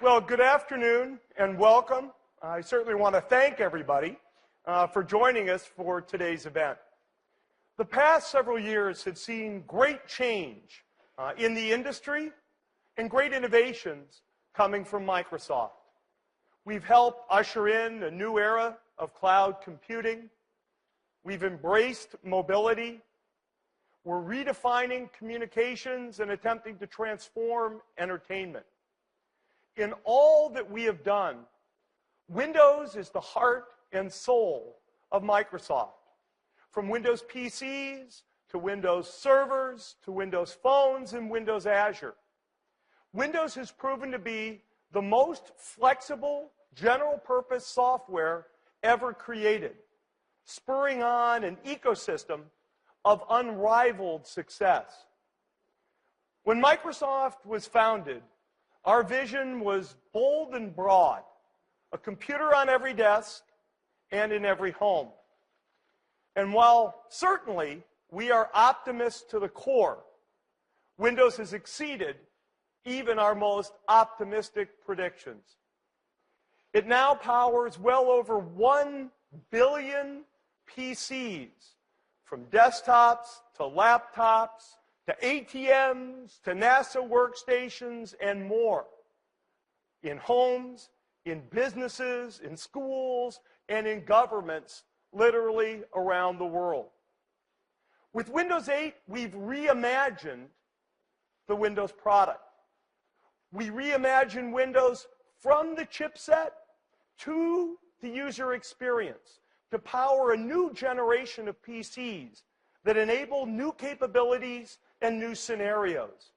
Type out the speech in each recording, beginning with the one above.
Well, good afternoon and welcome. I certainly want to thank everybody for joining us for today's event. The past several years have seen great change in the industry and great innovations coming from Microsoft. We've helped usher in a new era of cloud computing. We've embraced mobility. We're redefining communications and attempting to transform entertainment. In all that we have done, Windows is the heart and soul of Microsoft. From Windows PCs to Windows servers to Windows phones and Windows Azure. Windows has proven to be the most flexible, general-purpose software ever created, spurring on an ecosystem of unrivaled success. When Microsoft was founded, our vision was bold and broad, a computer on every desk and in every home. And while certainly we are optimists to the core, Windows has exceeded even our most optimistic predictions. It now powers well over 1 billion PCs, from desktops to laptops, to ATMs, to NASA workstations, and more. In homes, in businesses, in schools, and in governments, literally around the world. With Windows 8, we've reimagined the Windows product. We reimagine Windows from the chipset to the user experience to power a new generation of PCs that enable new capabilities and new scenarios.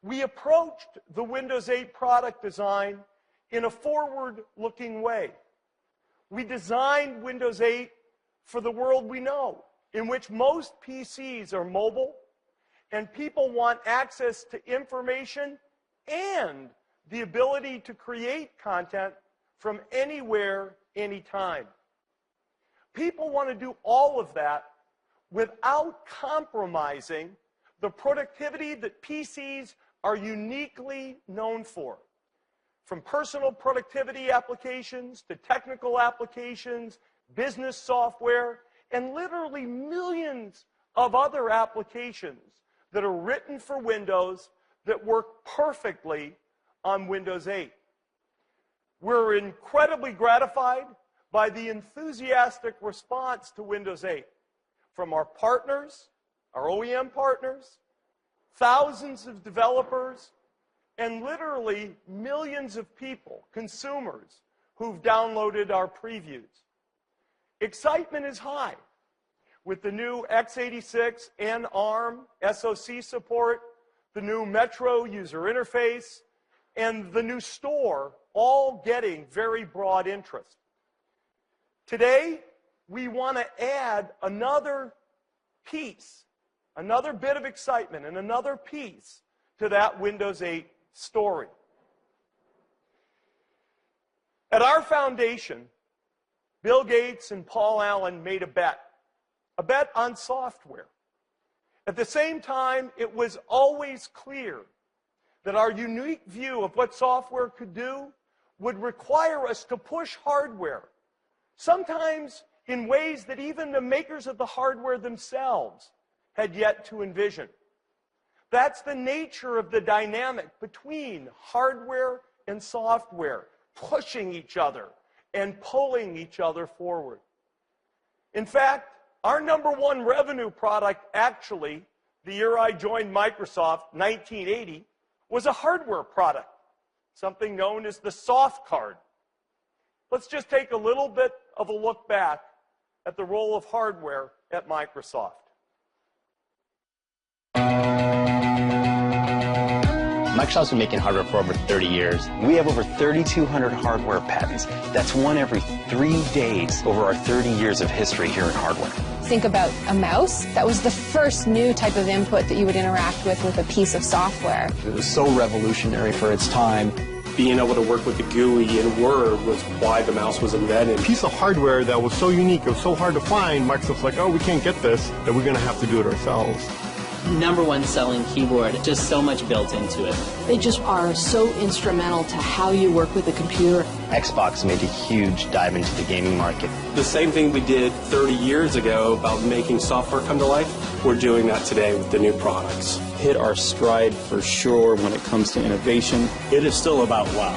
We approached the Windows 8 product design in a forward-looking way. We designed Windows 8 for the world we know, in which most PCs are mobile and people want access to information and the ability to create content from anywhere, anytime. People want to do all of that without compromising the productivity that PCs are uniquely known for. From personal productivity applications to technical applications, business software, and literally millions of other applications that are written for Windows that work perfectly on Windows 8. We're incredibly gratified by the enthusiastic response to Windows 8 from our partners, our OEM partners, thousands of developers, and literally millions of people, consumers, who've downloaded our previews. Excitement is high with the new x86 and ARM SoC support, the new Metro user interface, and the new store, all getting very broad interest. Today, we want to add another piece, another bit of excitement, and another piece to that Windows 8 story. At our foundation, Bill Gates and Paul Allen made a bet on software. At the same time, it was always clear that our unique view of what software could do would require us to push hardware, sometimes in ways that even the makers of the hardware themselves had yet to envision. That's the nature of the dynamic between hardware and software, pushing each other and pulling each other forward. In fact, our #1 revenue product actually, the year I joined Microsoft, 1980, was a hardware product, something known as the soft card. Let's just take a little bit of a look back at the role of hardware at Microsoft. Microsoft's been making hardware for over 30 years. We have over 3,200 hardware patents. That's one every 3 days over our 30 years of history here in hardware. Think about a mouse. That was the first new type of input that you would interact with a piece of software. It was so revolutionary for its time. Being able to work with the GUI in Word was why the mouse was invented. A piece of hardware that was so unique, it was so hard to find, Microsoft's like, oh, we can't get this, that we're going to have to do it ourselves. #1 selling keyboard. Just so much built into it. They just are so instrumental to how you work with a computer. Xbox made a huge dive into the gaming market. The same thing we did 30 years ago about making software come to life, we're doing that today with the new products. Hit our stride for sure when it comes to innovation. It is still about wow.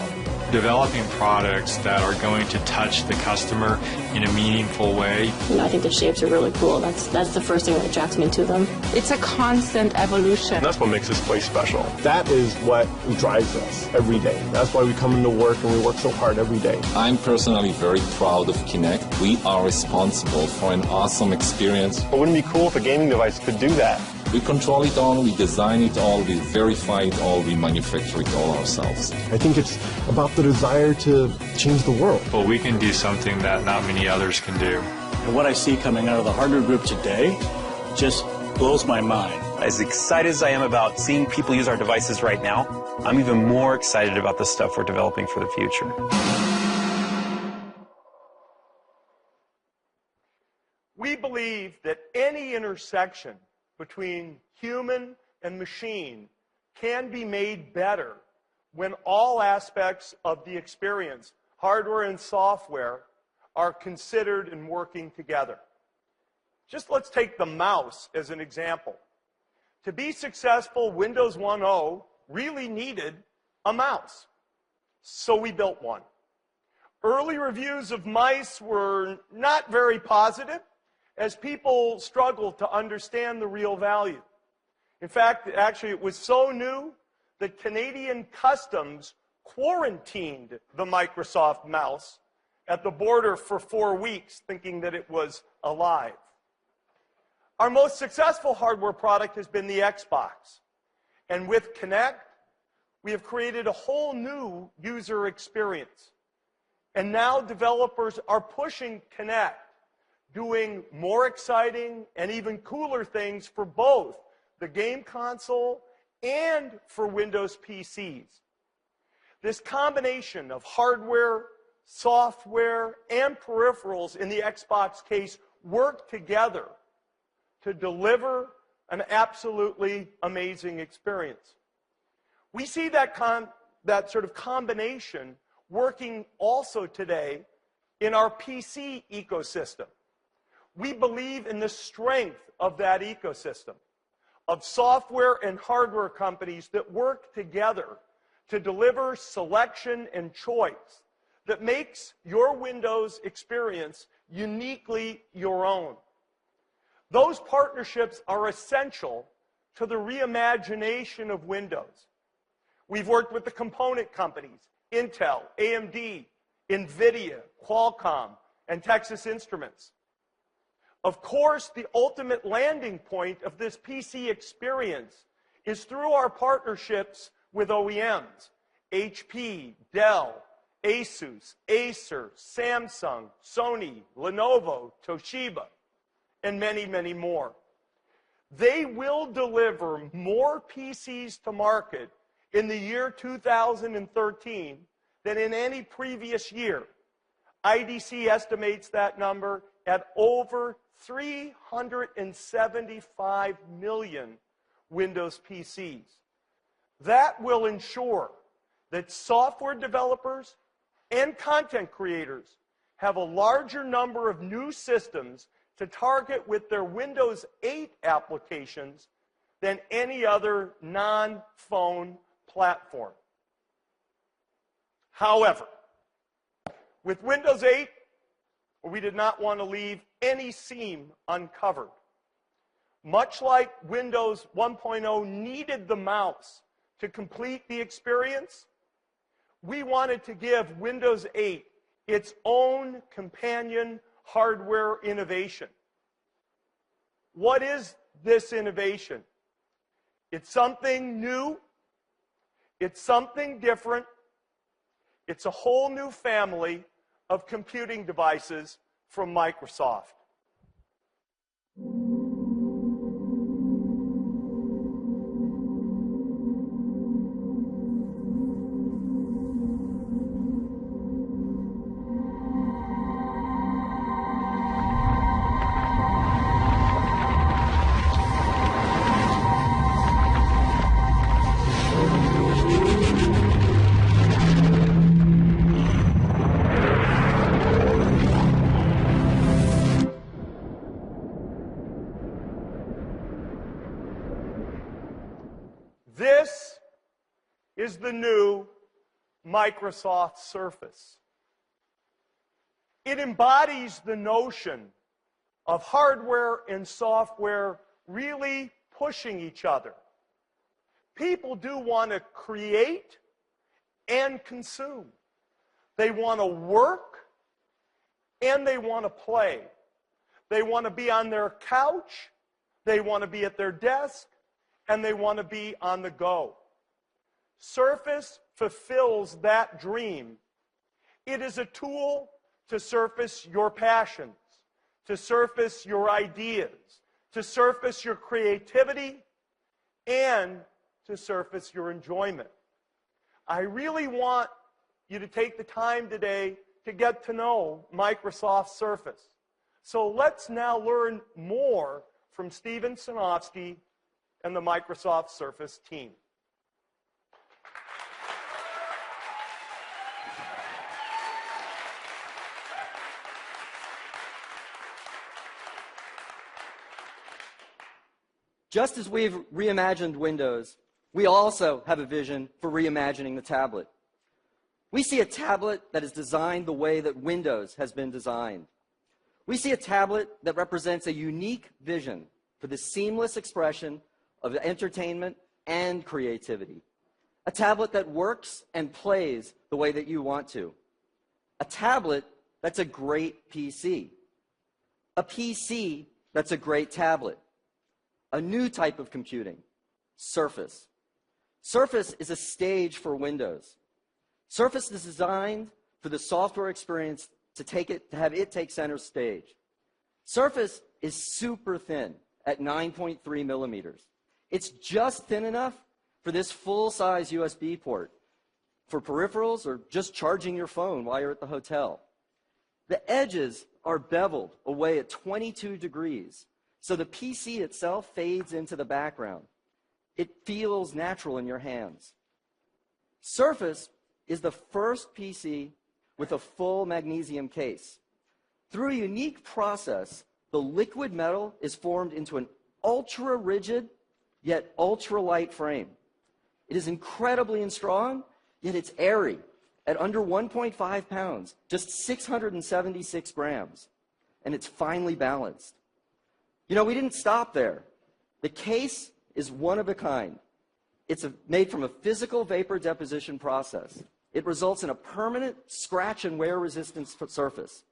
Developing products that are going to touch the customer in a meaningful way. I think the shapes are really cool. That's the first thing that attracts me to them. It's a constant evolution. And that's what makes this place special. That is what drives us every day. That's why we come into work and we work so hard every day. I'm personally very proud of Kinect. We are responsible for an awesome experience. But wouldn't it be cool if a gaming device could do that? We control it all, we design it all, we verify it all, we manufacture it all ourselves. I think it's about the desire to change the world. Well, we can do something that not many others can do. And what I see coming out of the hardware group today just blows my mind. As excited as I am about seeing people use our devices right now, I'm even more excited about the stuff we're developing for the future. We believe that any intersection between human and machine can be made better when all aspects of the experience, hardware and software, are considered and working together. Just let's take the mouse as an example. To be successful, Windows 1.0 really needed a mouse. So we built one. Early reviews of mice were not very positive, as people struggled to understand the real value. In fact, actually, it was so new that Canadian Customs quarantined the Microsoft mouse at the border for 4 weeks, thinking that it was alive. Our most successful hardware product has been the Xbox. And with Kinect, we have created a whole new user experience. And now developers are pushing Kinect, doing more exciting and even cooler things for both the game console and for Windows PCs. This combination of hardware, software, and peripherals in the Xbox case work together to deliver an absolutely amazing experience. We see that sort of combination working also today in our PC ecosystem. We believe in the strength of that ecosystem, of software and hardware companies that work together to deliver selection and choice that makes your Windows experience uniquely your own. Those partnerships are essential to the reimagination of Windows. We've worked with the component companies, Intel, AMD, NVIDIA, Qualcomm, and Texas Instruments. Of course, the ultimate landing point of this PC experience is through our partnerships with OEMs, HP, Dell, Asus, Acer, Samsung, Sony, Lenovo, Toshiba, and many, many more. They will deliver more PCs to market in the year 2013 than in any previous year. IDC estimates that number at over 375 million Windows PCs. That will ensure that software developers and content creators have a larger number of new systems to target with their Windows 8 applications than any other non-phone platform. However, with Windows 8, we did not want to leave any seam uncovered. Much like Windows 1.0 needed the mouse to complete the experience, we wanted to give Windows 8 its own companion hardware innovation. What is this innovation? It's something new. It's something different. It's a whole new family of computing devices from Microsoft. is the new Microsoft Surface. It embodies the notion of hardware and software really pushing each other. People do want to create and consume. They want to work and they want to play. They want to be on their couch, they want to be at their desk, and they want to be on the go. Surface fulfills that dream. It is a tool to surface your passions, to surface your ideas, to surface your creativity, and to surface your enjoyment. I really want you to take the time today to get to know Microsoft Surface. So let's now learn more from Steven Sinofsky and the Microsoft Surface team. Just as we've reimagined Windows, we also have a vision for reimagining the tablet. We see a tablet that is designed the way that Windows has been designed. We see a tablet that represents a unique vision for the seamless expression of entertainment and creativity. A tablet that works and plays the way that you want to. A tablet that's a great PC. A PC that's a great tablet. A new type of computing, Surface. Surface is a stage for Windows. Surface is designed for the software experience to have it take center stage. Surface is super thin at 9.3 millimeters. It's just thin enough for this full-size USB port, for peripherals or just charging your phone while you're at the hotel. The edges are beveled away at 22 degrees, so the PC itself fades into the background. It feels natural in your hands. Surface is the first PC with a full magnesium case. Through a unique process, the liquid metal is formed into an ultra-rigid, yet ultra-light frame. It is incredibly strong, yet it's airy, at under 1.5 pounds, just 676 grams, and it's finely balanced. You know, we didn't stop there. The case is one of a kind. It's made from a physical vapor deposition process. It results in a permanent scratch and wear resistance surface.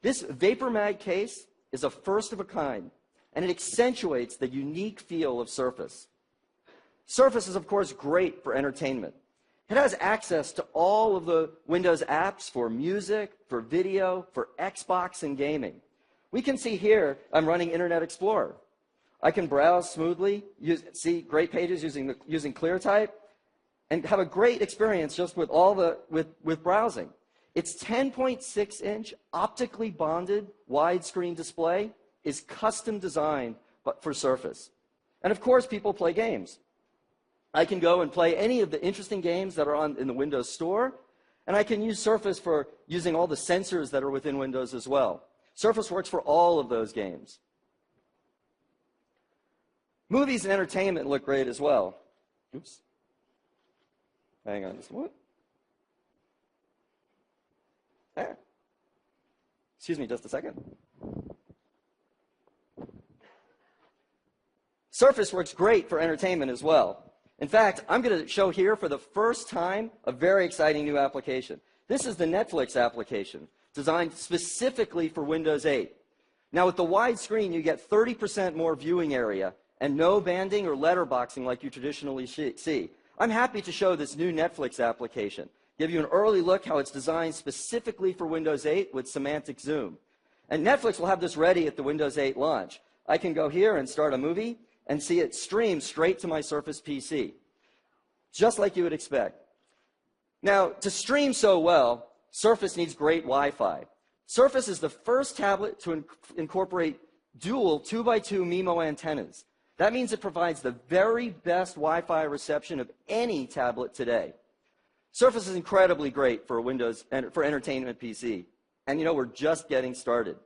This vapor mag case is a first of a kind, and it accentuates the unique feel of Surface. Surface is, of course, great for entertainment. It has access to all of the Windows apps for music, for video, for Xbox and gaming. We can see here I'm running Internet Explorer. I can browse smoothly, see great pages using ClearType, and have a great experience just with with browsing. Its 10.6-inch optically bonded widescreen display is custom designed for Surface. And of course, people play games. I can go and play any of the interesting games that are in the Windows Store, and I can use Surface for using all the sensors that are within Windows as well. Surface works for all of those games. Movies and entertainment look great as well. Oops. Hang on just a moment. There. Excuse me just a second. Surface works great for entertainment as well. In fact, I'm going to show here for the first time a very exciting new application. This is the Netflix application, designed specifically for Windows 8. Now, with the wide screen, you get 30% more viewing area and no banding or letterboxing like you traditionally see. I'm happy to show this new Netflix application, give you an early look how it's designed specifically for Windows 8 with semantic zoom. And Netflix will have this ready at the Windows 8 launch. I can go here and start a movie and see it stream straight to my Surface PC, just like you would expect. Now, to stream so well, Surface needs great Wi-Fi. Surface is the first tablet to incorporate dual 2x2 MIMO antennas. That means it provides the very best Wi-Fi reception of any tablet today. Surface is incredibly great for Windows and for entertainment PC. And you know, we're just getting started.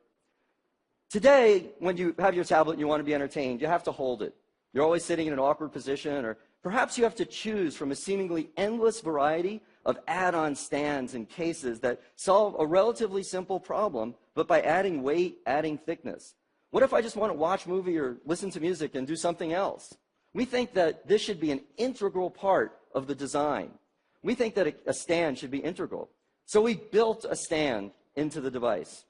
Today, when you have your tablet and you want to be entertained, you have to hold it. You're always sitting in an awkward position or Perhaps you have to choose from a seemingly endless variety of add-on stands and cases that solve a relatively simple problem, but by adding weight, adding thickness. What if I just want to watch a movie or listen to music and do something else? We think that this should be an integral part of the design. We think that a stand should be integral. So we built a stand into the device.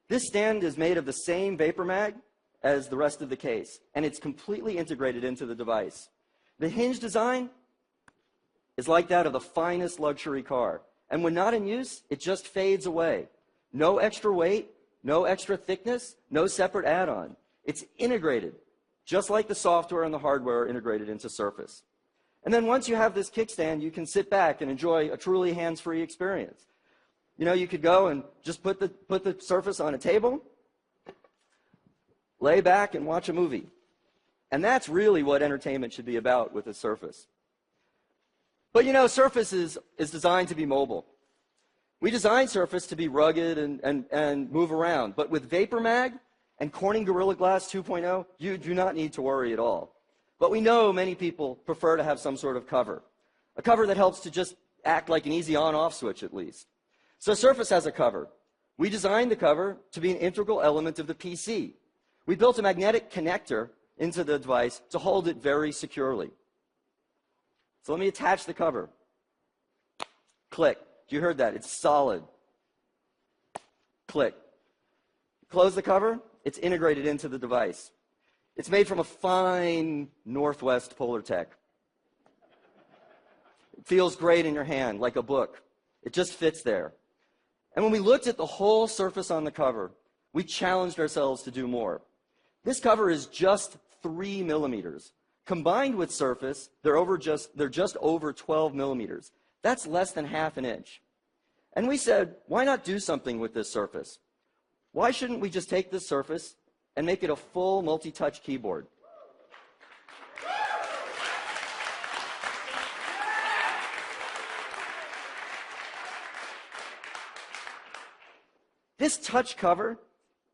This stand is made of the same vapor mag as the rest of the case, and it's completely integrated into the device. The hinge design is like that of the finest luxury car, and when not in use, it just fades away. No extra weight, no extra thickness, no separate add-on. It's integrated, just like the software and the hardware are integrated into Surface. And then once you have this kickstand, you can sit back and enjoy a truly hands-free experience. You know, you could go and just put the Surface on a table, lay back and watch a movie. And that's really what entertainment should be about with a Surface. But you know, Surface is designed to be mobile. We designed Surface to be rugged and move around. But with Vapor Mag and Corning Gorilla Glass 2.0, you do not need to worry at all. But we know many people prefer to have some sort of cover. A cover that helps to just act like an easy on-off switch at least. So Surface has a cover. We designed the cover to be an integral element of the PC. We built a magnetic connector into the device to hold it very securely. So let me attach the cover. Click. You heard that. It's solid. Click. Close the cover. It's integrated into the device. It's made from a fine Northwest Polartec. It feels great in your hand, like a book. It just fits there. And when we looked at the whole surface on the cover, we challenged ourselves to do more. This cover is just 3 millimeters. Combined with Surface, they're just over 12 millimeters. That's less than half an inch. And we said, why not do something with this Surface? Why shouldn't we just take this Surface and make it a full multi-touch keyboard? This touch cover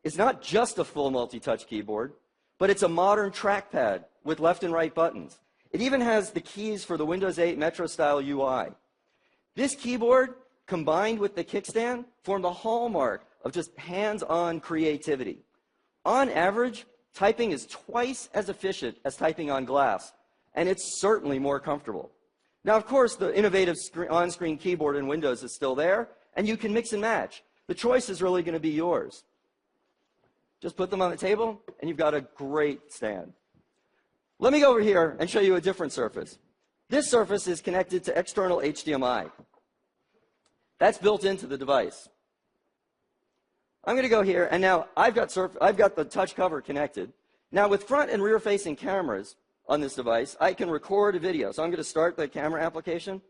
is not just a full multi-touch keyboard, but it's a modern trackpad with left and right buttons. It even has the keys for the Windows 8 Metro-style UI. This keyboard, combined with the kickstand, form the hallmark of just hands-on creativity. On average, typing is twice as efficient as typing on glass, and it's certainly more comfortable. Now, of course, the innovative on-screen keyboard in Windows is still there, and you can mix and match. The choice is really going to be yours. Just put them on the table, and you've got a great stand. Let me go over here and show you a different Surface. This Surface is connected to external HDMI. That's built into the device. I'm going to go here, and now I've got the touch cover connected. Now, with front and rear-facing cameras on this device, I can record a video. So I'm going to start the camera application.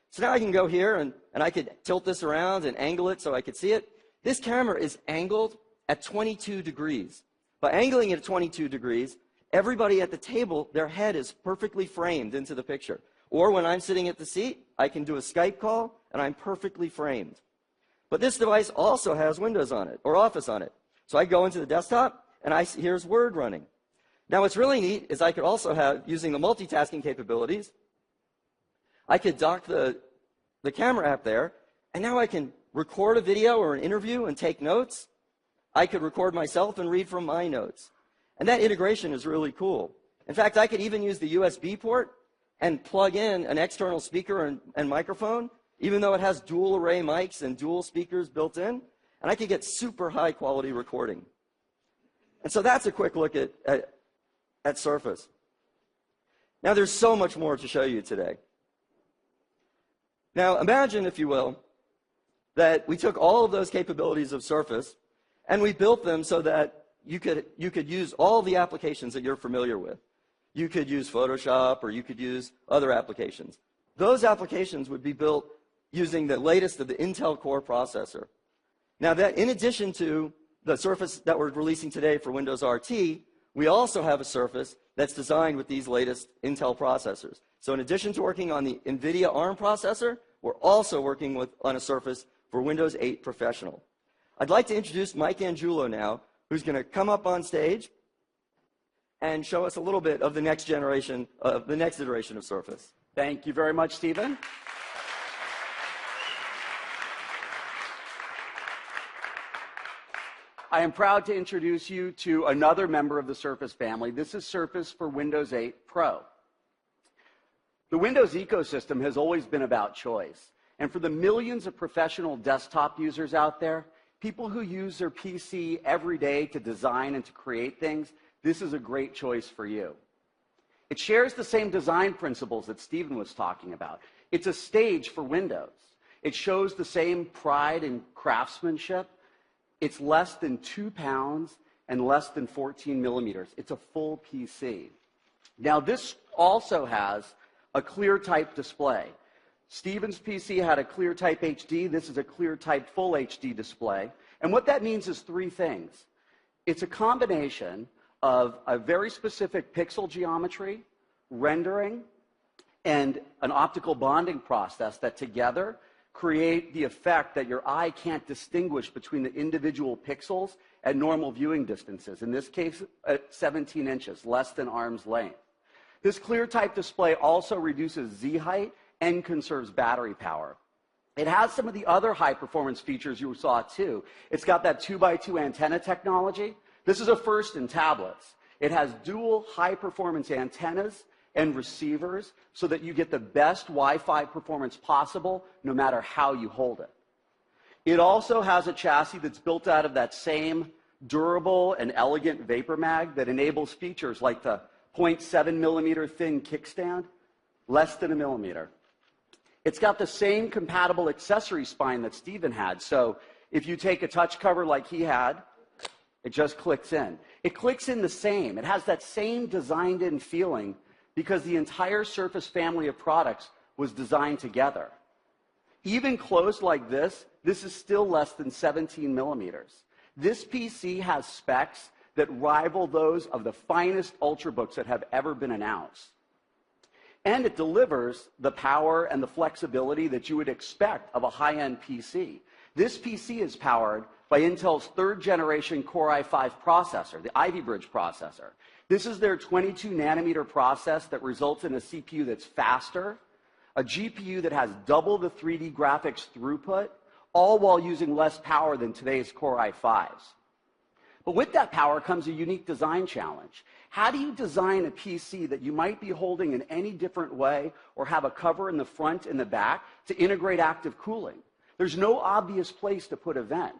So now I can go here, and I could tilt this around and angle it so I could see it. This camera is angled at 22 degrees. By angling it at 22 degrees, everybody at the table, their head is perfectly framed into the picture. Or when I'm sitting at the seat, I can do a Skype call, and I'm perfectly framed. But this device also has Windows on it, or Office on it. So I go into the desktop, and here's Word running. Now what's really neat is I could also have, using the multitasking capabilities, I could dock the camera app there, and now I can record a video or an interview and take notes. I could record myself and read from my notes. And that integration is really cool. In fact, I could even use the USB port and plug in an external speaker and microphone, even though it has dual array mics and dual speakers built in, and I could get super high quality recording. And so that's a quick look at Surface. Now there's so much more to show you today. Now imagine, if you will, that we took all of those capabilities of Surface and we built them so that you could use all the applications that you're familiar with. You could use Photoshop, or you could use other applications. Those applications would be built using the latest of the Intel Core processor. Now, that in addition to the Surface that we're releasing today for Windows RT, we also have a Surface that's designed with these latest Intel processors. So in addition to working on the NVIDIA ARM processor, we're also working on a Surface for Windows 8 Professional. I'd like to introduce Mike Angiulo now, who's going to come up on stage and show us a little bit of the next iteration of Surface. Thank you very much, Stephen. I am proud to introduce you to another member of the Surface family. This is Surface for Windows 8 Pro. The Windows ecosystem has always been about choice. And for the millions of professional desktop users out there, people who use their PC every day to design and to create things, this is a great choice for you. It shares the same design principles that Stephen was talking about. It's a stage for Windows. It shows the same pride and craftsmanship. It's less than 2 pounds and less than 14 millimeters. It's a full PC. Now, this also has a ClearType display. Stephen's PC had a ClearType HD. This is a ClearType Full HD display. And what that means is 3 things. It's a combination of a very specific pixel geometry, rendering, and an optical bonding process that together create the effect that your eye can't distinguish between the individual pixels at normal viewing distances, in this case at 17 inches, less than arm's length. This ClearType display also reduces Z-height and conserves battery power. It has some of the other high-performance features you saw too. It's got that 2x2 antenna technology. This is a first in tablets. It has dual high-performance antennas and receivers so that you get the best Wi-Fi performance possible no matter how you hold it. It also has a chassis that's built out of that same durable and elegant vapor mag that enables features like the 0.7 millimeter thin kickstand, less than 1 millimeter. It's got the same compatible accessory spine that Stephen had. So if you take a touch cover like he had, it just clicks in. It clicks in the same. It has that same designed-in feeling because the entire Surface family of products was designed together. Even closed like this is still less than 17 millimeters. This PC has specs that rival those of the finest Ultrabooks that have ever been announced. And it delivers the power and the flexibility that you would expect of a high-end PC. This PC is powered by Intel's 3rd generation Core i5 processor, the Ivy Bridge processor. This is their 22 nanometer process that results in a CPU that's faster, a GPU that has double the 3D graphics throughput, all while using less power than today's Core i5s. But with that power comes a unique design challenge. How do you design a PC that you might be holding in any different way or have a cover in the front and the back to integrate active cooling? There's no obvious place to put a vent.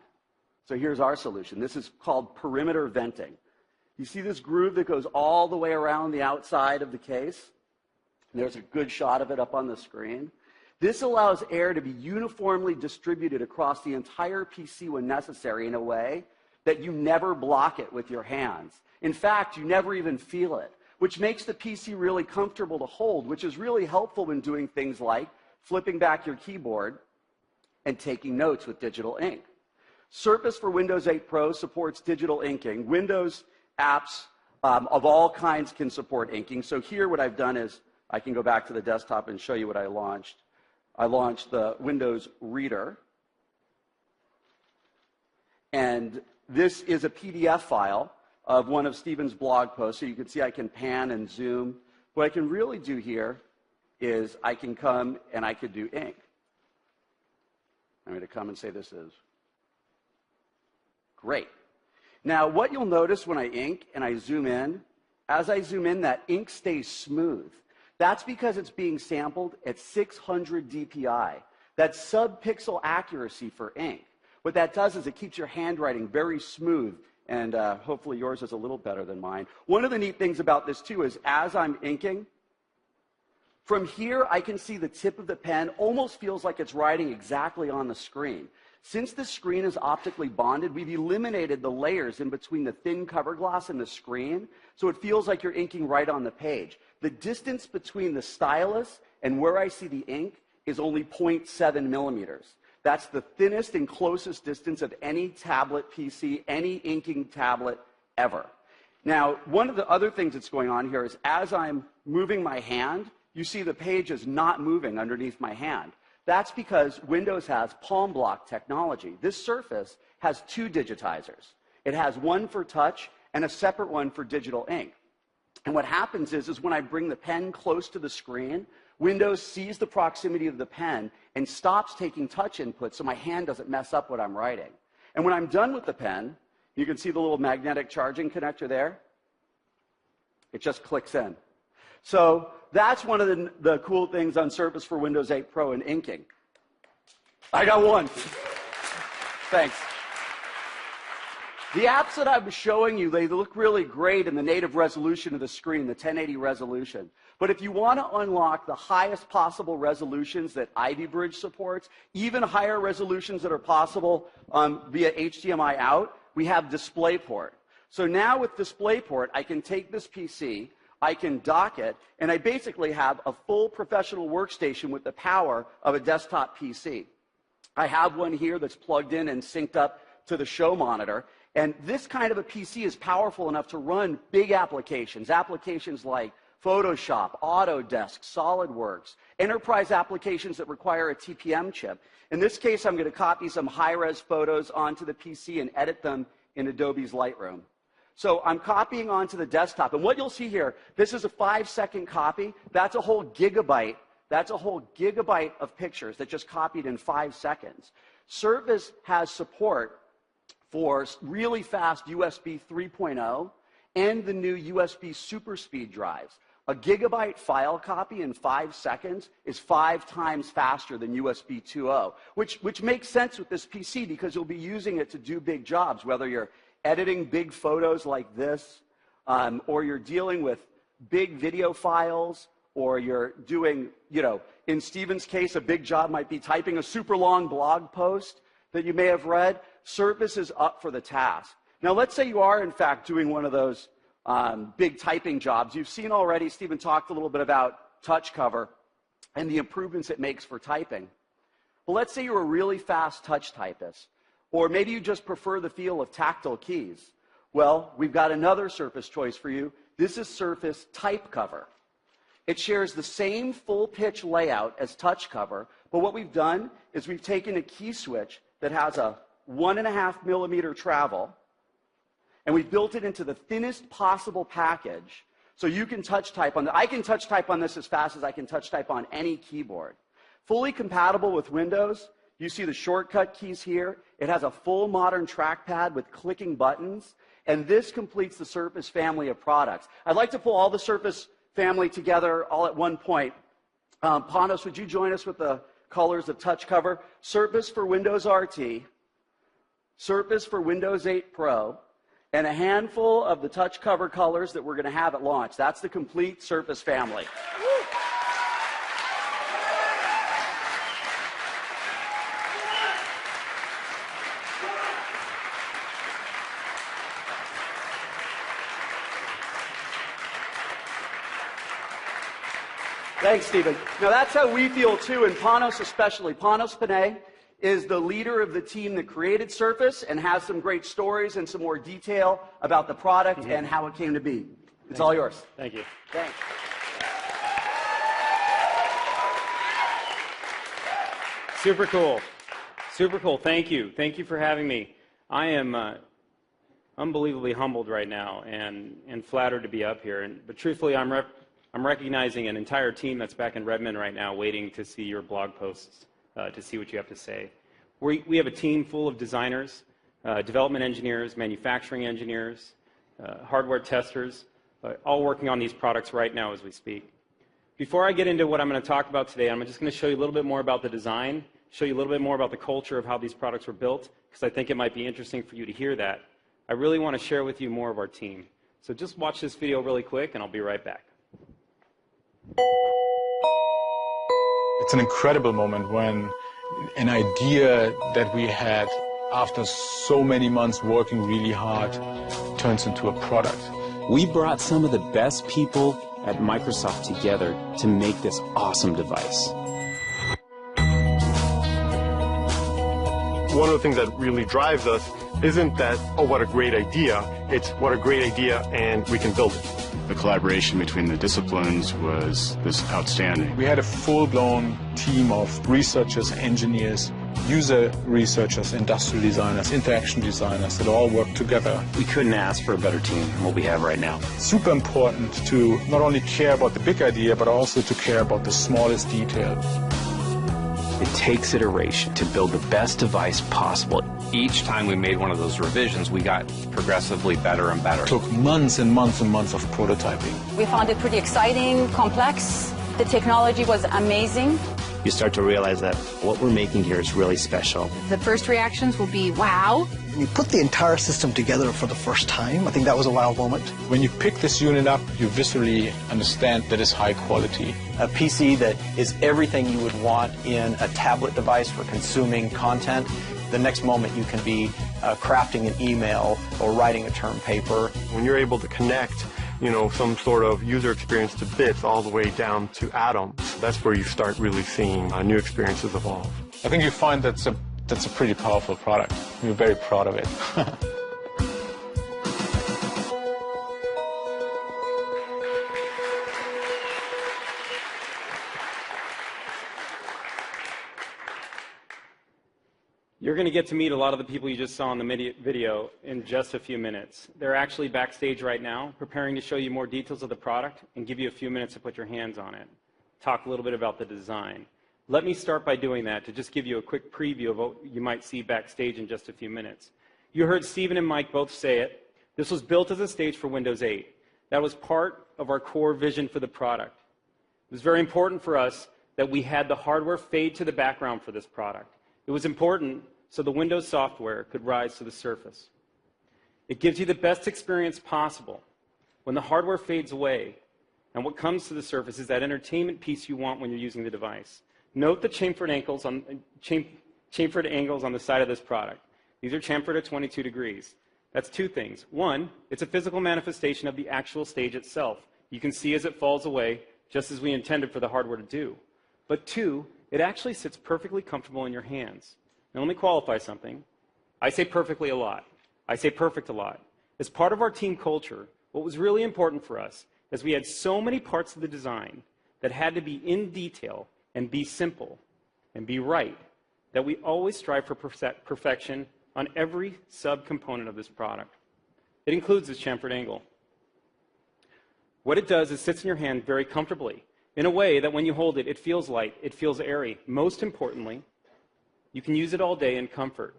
So here's our solution. This is called perimeter venting. You see this groove that goes all the way around the outside of the case? There's a good shot of it up on the screen. This allows air to be uniformly distributed across the entire PC when necessary in a way that you never block it with your hands. In fact, you never even feel it, which makes the PC really comfortable to hold, which is really helpful when doing things like flipping back your keyboard and taking notes with digital ink. Surface for Windows 8 Pro supports digital inking. Windows apps of all kinds can support inking. So here what I've done is I can go back to the desktop and show you what I launched. I launched the Windows Reader. And this is a PDF file of one of Stephen's blog posts. So you can see I can pan and zoom. What I can really do here is I can come and I could do ink. I'm going to come and say this is great. Now, what you'll notice when I ink and I zoom in, as I zoom in, that ink stays smooth. That's because it's being sampled at 600 DPI. That's sub-pixel accuracy for ink. What that does is it keeps your handwriting very smooth, and hopefully yours is a little better than mine. One of the neat things about this, too, is as I'm inking, from here I can see the tip of the pen almost feels like it's writing exactly on the screen. Since the screen is optically bonded, we've eliminated the layers in between the thin cover glass and the screen, so it feels like you're inking right on the page. The distance between the stylus and where I see the ink is only 0.7 millimeters. That's the thinnest and closest distance of any tablet PC, any inking tablet ever. Now, one of the other things that's going on here is as I'm moving my hand, you see the page is not moving underneath my hand. That's because Windows has palm block technology. This Surface has 2 digitizers. It has one for touch and a separate one for digital ink. And what happens is when I bring the pen close to the screen, Windows sees the proximity of the pen and stops taking touch input so my hand doesn't mess up what I'm writing. And when I'm done with the pen, you can see the little magnetic charging connector there. It just clicks in. So that's one of the cool things on Surface for Windows 8 Pro and inking. I got one. Thanks. The apps that I'm showing you, they look really great in the native resolution of the screen, the 1080 resolution. But if you want to unlock the highest possible resolutions that Ivy Bridge supports, even higher resolutions that are possible via HDMI out, we have DisplayPort. So now with DisplayPort, I can take this PC, I can dock it, and I basically have a full professional workstation with the power of a desktop PC. I have one here that's plugged in and synced up to the show monitor. And this kind of a PC is powerful enough to run big applications, applications like Photoshop, Autodesk, SolidWorks, enterprise applications that require a TPM chip. In this case, I'm going to copy some high-res photos onto the PC and edit them in Adobe's Lightroom. So I'm copying onto the desktop. And what you'll see here, this is a 5-second copy. That's a whole gigabyte. That's a whole gigabyte of pictures that just copied in 5 seconds. Surface has support for really fast USB 3.0 and the new USB super speed drives. A gigabyte file copy in 5 seconds is 5 times faster than USB 2.0, which makes sense with this PC because you'll be using it to do big jobs, whether you're editing big photos like this, or you're dealing with big video files, or you're doing, in Stephen's case, a big job might be typing a super long blog post that you may have read. Surface is up for the task. Now, let's say you are, in fact, doing one of those big typing jobs. You've seen already, Stephen talked a little bit about touch cover and the improvements it makes for typing. Well, let's say you're a really fast touch typist, or maybe you just prefer the feel of tactile keys. Well, we've got another Surface choice for you. This is Surface Type Cover. It shares the same full-pitch layout as touch cover, but what we've done is we've taken a key switch that has a 1.5 millimeter travel, and we've built it into the thinnest possible package, so you can touch type on I can touch type on this as fast as I can touch type on any keyboard. Fully compatible with Windows. You see the shortcut keys here. It has a full modern trackpad with clicking buttons, and this completes the Surface family of products. I'd like to pull all the Surface family together all at one point. Panos, would you join us with the colors of touch cover? Surface for Windows RT, Surface for Windows 8 Pro, and a handful of the touch cover colors that we're going to have at launch. That's the complete Surface family. Thanks, Stephen. Now, that's how we feel, too, and Panos especially. Panos Panay is the leader of the team that created Surface and has some great stories and some more detail about the product and how it came to be. It's all yours. Thank you. Thanks. Super cool. Super cool. Thank you. Thank you for having me. I am unbelievably humbled right now and flattered to be up here. But truthfully, I'm recognizing an entire team that's back in Redmond right now waiting to see your blog posts, to see what you have to say. We have a team full of designers, development engineers, manufacturing engineers, hardware testers, all working on these products right now as we speak. Before I get into what I'm going to talk about today, I'm just going to show you a little bit more about the design, show you a little bit more about the culture of how these products were built, because I think it might be interesting for you to hear that. I really want to share with you more of our team. So just watch this video really quick, and I'll be right back. It's an incredible moment when an idea that we had after so many months working really hard turns into a product. We brought some of the best people at Microsoft together to make this awesome device. One of the things that really drives us isn't that, oh, what a great idea. It's what a great idea, and we can build it. The collaboration between the disciplines was outstanding. We had a full-blown team of researchers, engineers, user researchers, industrial designers, interaction designers that all work together. We couldn't ask for a better team than what we have right now. Super important to not only care about the big idea, but also to care about the smallest details. It takes iteration to build the best device possible. Each time we made one of those revisions, we got progressively better and better. It took months and months and months of prototyping. We found it pretty exciting, complex. The technology was amazing. You start to realize that what we're making here is really special. The first reactions will be, wow. When you put the entire system together for the first time, I think that was a wow moment. When you pick this unit up, you viscerally understand that it's high quality. A PC that is everything you would want in a tablet device for consuming content. The next moment you can be crafting an email or writing a term paper. When you're able to connect, some sort of user experience to bits all the way down to atoms, that's where you start really seeing new experiences evolve. I think you find that's a pretty powerful product. We're very proud of it. You're going to get to meet a lot of the people you just saw in the video in just a few minutes. They're actually backstage right now, preparing to show you more details of the product and give you a few minutes to put your hands on it. Talk a little bit about the design. Let me start by doing that to just give you a quick preview of what you might see backstage in just a few minutes. You heard Stephen and Mike both say it. This was built as a stage for Windows 8. That was part of our core vision for the product. It was very important for us that we had the hardware fade to the background for this product. It was important so the Windows software could rise to the surface. It gives you the best experience possible when the hardware fades away, and what comes to the surface is that entertainment piece you want when you're using the device. Note the chamfered angles on the side of this product. These are chamfered at 22 degrees. That's two things. One, it's a physical manifestation of the actual stage itself. You can see as it falls away, just as we intended for the hardware to do. But two, it actually sits perfectly comfortable in your hands. Now let me qualify something. I say perfectly a lot. I say perfect a lot. As part of our team culture, what was really important for us is we had so many parts of the design that had to be in detail and be simple and be right that we always strive for perfection on every subcomponent of this product. It includes this chamfered angle. What it does is sits in your hand very comfortably in a way that when you hold it, it feels light, it feels airy. Most importantly, you can use it all day in comfort.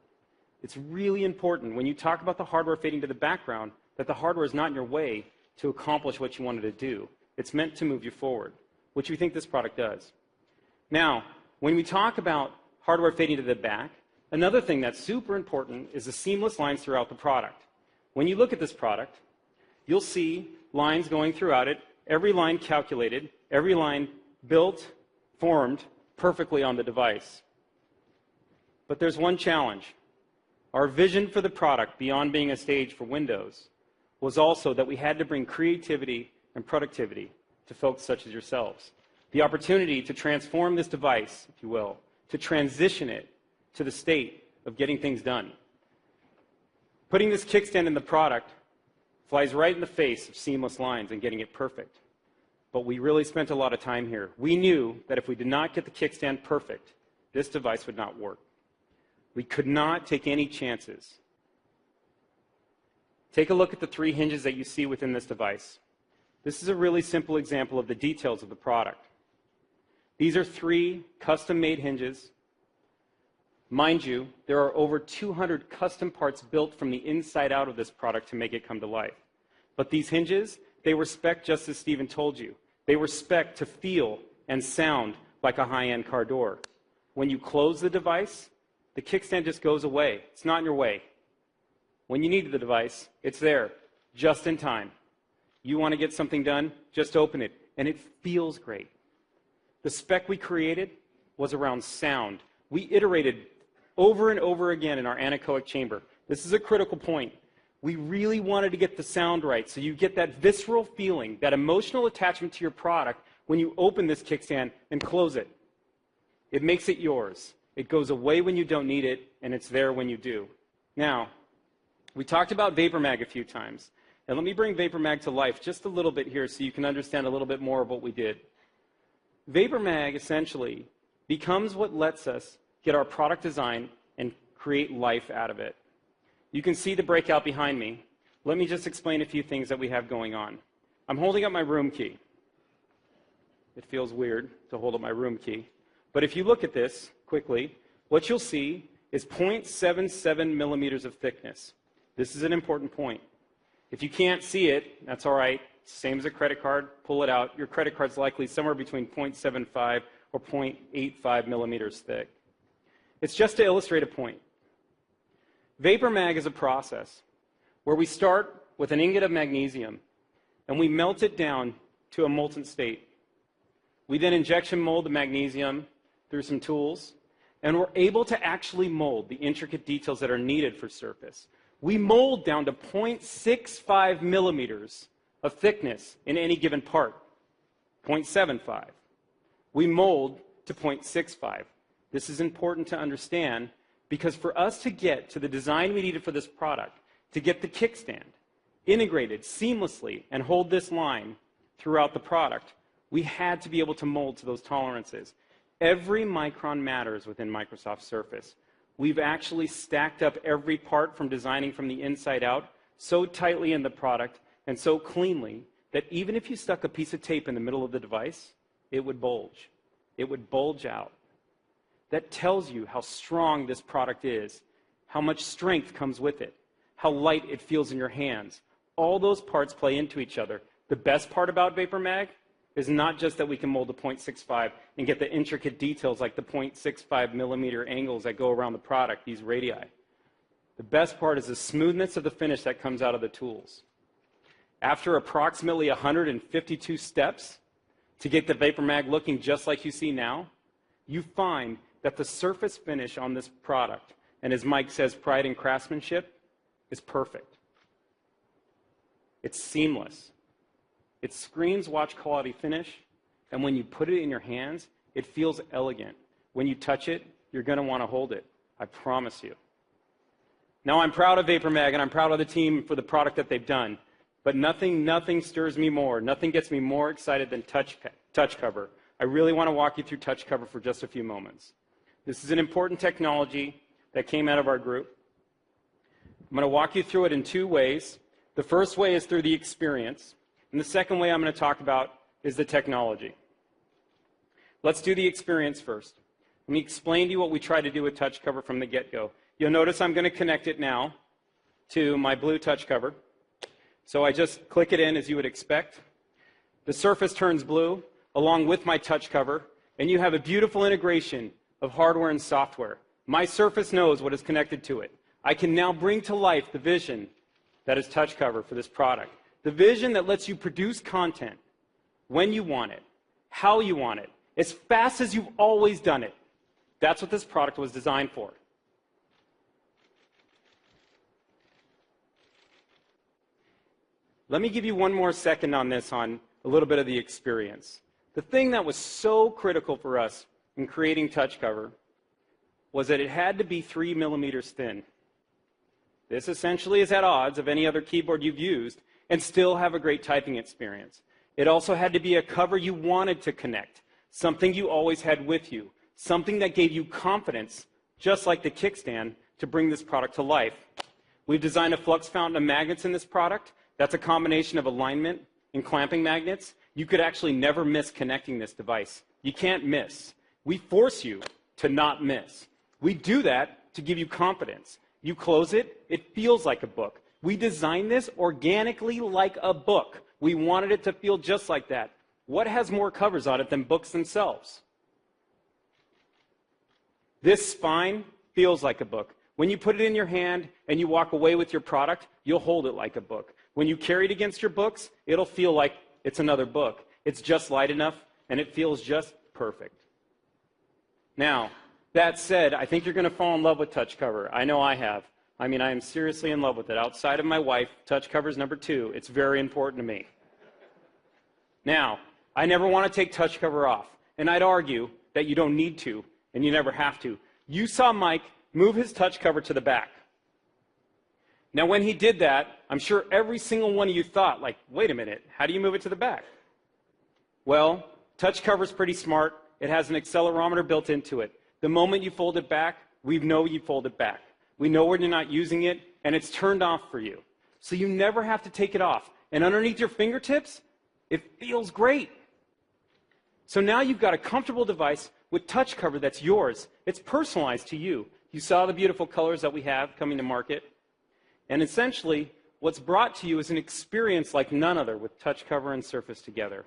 It's really important when you talk about the hardware fading to the background that the hardware is not in your way to accomplish what you wanted to do. It's meant to move you forward, which we think this product does. Now, when we talk about hardware fading to the back, another thing that's super important is the seamless lines throughout the product. When you look at this product, you'll see lines going throughout it, every line calculated, every line built, formed perfectly on the device. But there's one challenge. Our vision for the product, beyond being a stage for Windows, was also that we had to bring creativity and productivity to folks such as yourselves. The opportunity to transform this device, if you will, to transition it to the state of getting things done. Putting this kickstand in the product flies right in the face of seamless lines and getting it perfect. But we really spent a lot of time here. We knew that if we did not get the kickstand perfect, this device would not work. We could not take any chances. Take a look at the three hinges that you see within this device. This is a really simple example of the details of the product. These are three custom-made hinges. Mind you, there are over 200 custom parts built from the inside out of this product to make it come to life. But these hinges, they were spec'd just as Stephen told you. They were spec'd to feel and sound like a high-end car door. When you close the device, the kickstand just goes away. It's not in your way. When you need the device, it's there, just in time. You want to get something done, just open it, and it feels great. The spec we created was around sound. We iterated over and over again in our anechoic chamber. This is a critical point. We really wanted to get the sound right, so you get that visceral feeling, that emotional attachment to your product when you open this kickstand and close it. It makes it yours. It goes away when you don't need it, and it's there when you do. Now, We talked about VaporMag a few times. And let me bring VaporMag to life just a little bit here so you can understand a little bit more of what we did. VaporMag essentially becomes what lets us get our product design and create life out of it. You can see the breakout behind me. Let me just explain a few things that we have going on. I'm holding up my room key. It feels weird to hold up my room key. But if you look at this quickly, what you'll see is 0.77 millimeters of thickness. This is an important point. If you can't see it, that's all right. Same as a credit card. Pull it out. Your credit card's likely somewhere between 0.75 or 0.85 millimeters thick. It's just to illustrate a point. VaporMag is a process where we start with an ingot of magnesium and we melt it down to a molten state. We then injection mold the magnesium through some tools, and we're able to actually mold the intricate details that are needed for surface. We mold down to 0.65 millimeters of thickness in any given part, 0.75. We mold to 0.65. This is important to understand because for us to get to the design we needed for this product, to get the kickstand integrated seamlessly and hold this line throughout the product, we had to be able to mold to those tolerances. Every micron matters within Microsoft Surface. We've actually stacked up every part from designing from the inside out so tightly in the product and so cleanly that even if you stuck a piece of tape in the middle of the device, it would bulge. It would bulge out. That tells you how strong this product is, how much strength comes with it, how light it feels in your hands. All those parts play into each other. The best part about VaporMag is not just that we can mold to 0.65 and get the intricate details like the 0.65 millimeter angles that go around the product, these radii. The best part is the smoothness of the finish that comes out of the tools. After approximately 152 steps to get the VaporMag looking just like you see now, you find that the surface finish on this product, and as Mike says, pride in craftsmanship, is perfect. It's seamless. It screams watch quality finish, and when you put it in your hands, it feels elegant. When you touch it, you're going to want to hold it. I promise you. Now, I'm proud of VaporMag, and I'm proud of the team for the product that they've done, but nothing stirs me more, nothing gets me more excited than TouchCover. I really want to walk you through TouchCover for just a few moments. This is an important technology that came out of our group. I'm going to walk you through it in two ways. The first way is through the experience. And the second way I'm going to talk about is the technology. Let's do the experience first. Let me explain to you what we try to do with TouchCover from the get-go. You'll notice I'm going to connect it now to my blue TouchCover. So I just click it in as you would expect. The surface turns blue along with my TouchCover, and you have a beautiful integration of hardware and software. My surface knows what is connected to it. I can now bring to life the vision that is TouchCover for this product. The vision that lets you produce content when you want it, how you want it, as fast as you've always done it. That's what this product was designed for. Let me give you one more second on this, on a little bit of the experience. The thing that was so critical for us in creating TouchCover was that it had to be 3 millimeters thin. This essentially is at odds of any other keyboard you've used and still have a great typing experience. It also had to be a cover you wanted to connect, something you always had with you, something that gave you confidence, just like the kickstand, to bring this product to life. We've designed a flux fountain of magnets in this product. That's a combination of alignment and clamping magnets. You could actually never miss connecting this device. You can't miss. We force you to not miss. We do that to give you confidence. You close it, it feels like a book. We designed this organically like a book. We wanted it to feel just like that. What has more covers on it than books themselves? This spine feels like a book. When you put it in your hand and you walk away with your product, you'll hold it like a book. When you carry it against your books, it'll feel like it's another book. It's just light enough, and it feels just perfect. Now, that said, I think you're going to fall in love with TouchCover. I know I have. I mean, I am seriously in love with it. Outside of my wife, TouchCover is number 2. It's very important to me. Now, I never want to take TouchCover off, and I'd argue that you don't need to, and you never have to. You saw Mike move his TouchCover to the back. Now, when he did that, I'm sure every single one of you thought, like, wait a minute, how do you move it to the back? Well, touch cover's pretty smart. It has an accelerometer built into it. The moment you fold it back, we know you fold it back. We know when you're not using it, and it's turned off for you. So you never have to take it off. And underneath your fingertips, it feels great. So now you've got a comfortable device with touch cover that's yours. It's personalized to you. You saw the beautiful colors that we have coming to market. And essentially, what's brought to you is an experience like none other with touch cover and Surface together.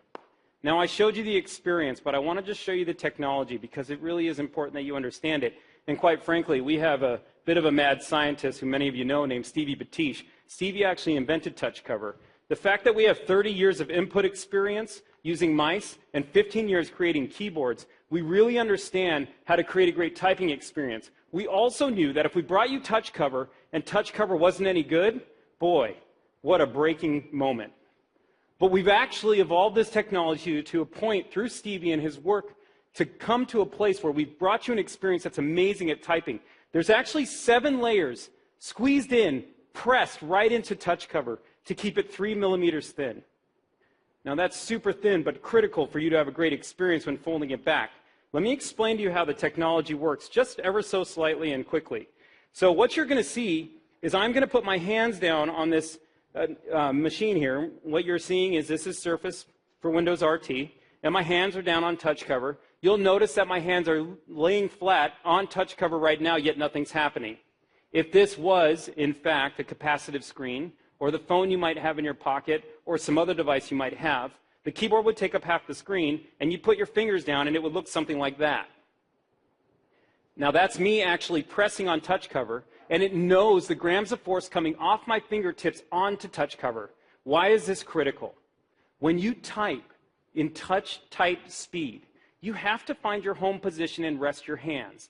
Now, I showed you the experience, but I want to just show you the technology because it really is important that you understand it. And quite frankly, we have a bit of a mad scientist who many of you know named Stevie Batish. Stevie actually invented touch cover. The fact that we have 30 years of input experience using mice and 15 years creating keyboards, we really understand how to create a great typing experience. We also knew that if we brought you touch cover and touch cover wasn't any good, boy, what a breaking moment. But we've actually evolved this technology to a point through Stevie and his work to come to a place where we've brought you an experience that's amazing at typing. There's actually 7 layers squeezed in, pressed right into touch cover to keep it 3 millimeters thin. Now that's super thin, but critical for you to have a great experience when folding it back. Let me explain to you how the technology works, just ever so slightly and quickly. So what you're going to see is I'm going to put my hands down on this machine here. What you're seeing is this is Surface for Windows RT, and my hands are down on touch cover. You'll notice that my hands are laying flat on touch cover right now, yet nothing's happening. If this was, in fact, a capacitive screen, or the phone you might have in your pocket, or some other device you might have, the keyboard would take up half the screen, and you'd put your fingers down, and it would look something like that. Now, that's me actually pressing on touch cover, and it knows the grams of force coming off my fingertips onto touch cover. Why is this critical? When you type in touch type speed, you have to find your home position and rest your hands.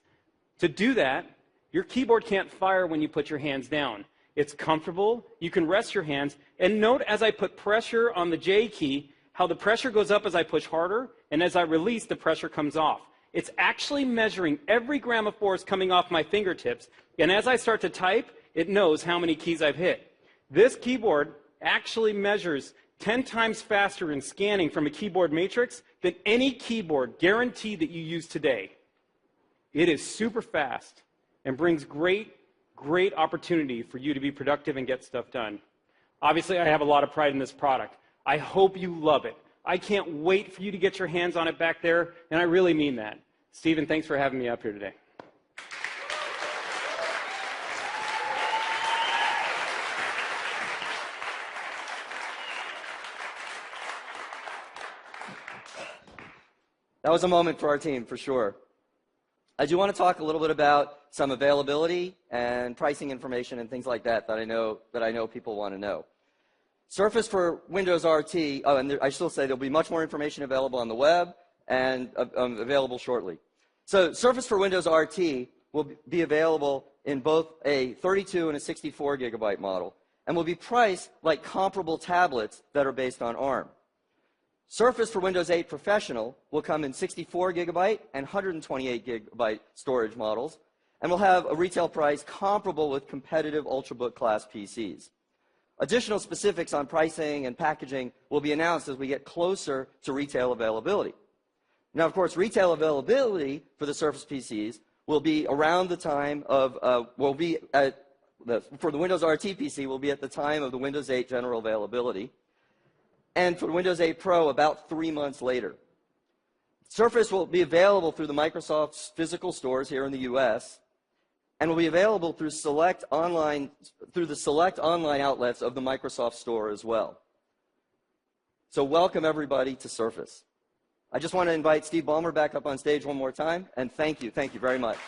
To do that, your keyboard can't fire when you put your hands down. It's comfortable, you can rest your hands, and note as I put pressure on the J key, how the pressure goes up as I push harder, and as I release, the pressure comes off. It's actually measuring every gram of force coming off my fingertips, and as I start to type, it knows how many keys I've hit. This keyboard actually measures 10 times faster in scanning from a keyboard matrix than any keyboard guaranteed that you use today. It is super fast and brings great opportunity for you to be productive and get stuff done. Obviously, I have a lot of pride in this product. I hope you love it. I can't wait for you to get your hands on it back there, and I really mean that. Stephen, thanks for having me up here today. That was a moment for our team, for sure. I do want to talk a little bit about some availability and pricing information and things like that that I know people want to know. Surface for Windows RT, and I still say there'll be much more information available on the web and available shortly. So Surface for Windows RT will be available in both a 32 and a 64 gigabyte model, and will be priced like comparable tablets that are based on ARM. Surface for Windows 8 Professional will come in 64 gigabyte and 128 gigabyte storage models, and will have a retail price comparable with competitive Ultrabook class PCs. Additional specifics on pricing and packaging will be announced as we get closer to retail availability. Now, of course, retail availability for the Surface PCs will be around the time of, for the Windows RT PC will be at the time of the Windows 8 general availability, and for Windows 8 Pro about 3 months later. Surface will be available through the Microsoft's physical stores here in the US, and will be available through the select online outlets of the Microsoft Store as well. So welcome everybody to Surface. I just want to invite Steve Ballmer back up on stage one more time, and thank you very much.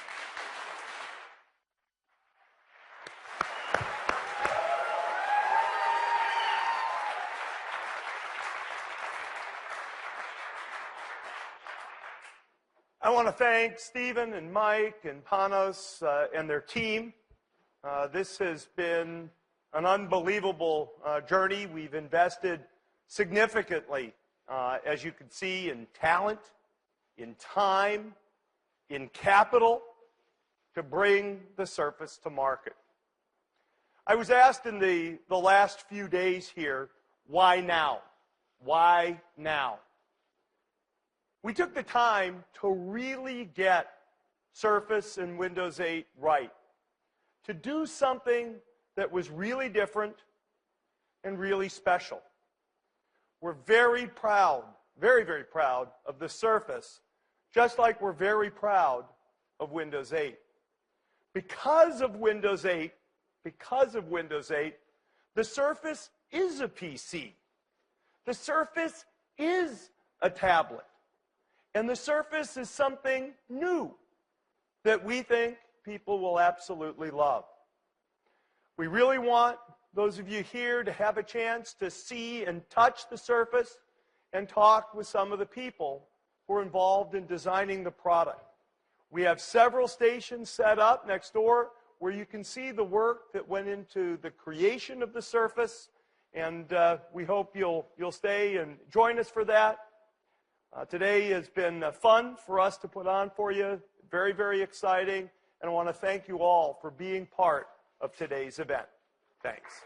I want to thank Stephen and Mike and Panos and their team. This has been an unbelievable journey. We've invested significantly, as you can see, in talent, in time, in capital to bring the Surface to market. I was asked in the last few days here, why now? Why now? We took the time to really get Surface and Windows 8 right, to do something that was really different and really special. We're very proud, very, very proud of the Surface, just like we're very proud of Windows 8. Because of Windows 8, the Surface is a PC. The Surface is a tablet. And the Surface is something new that we think people will absolutely love. We really want those of you here to have a chance to see and touch the Surface and talk with some of the people who are involved in designing the product. We have several stations set up next door where you can see the work that went into the creation of the Surface, and we hope you'll stay and join us for that. Today has been fun for us to put on for you, very, very exciting, and I want to thank you all for being part of today's event. Thanks.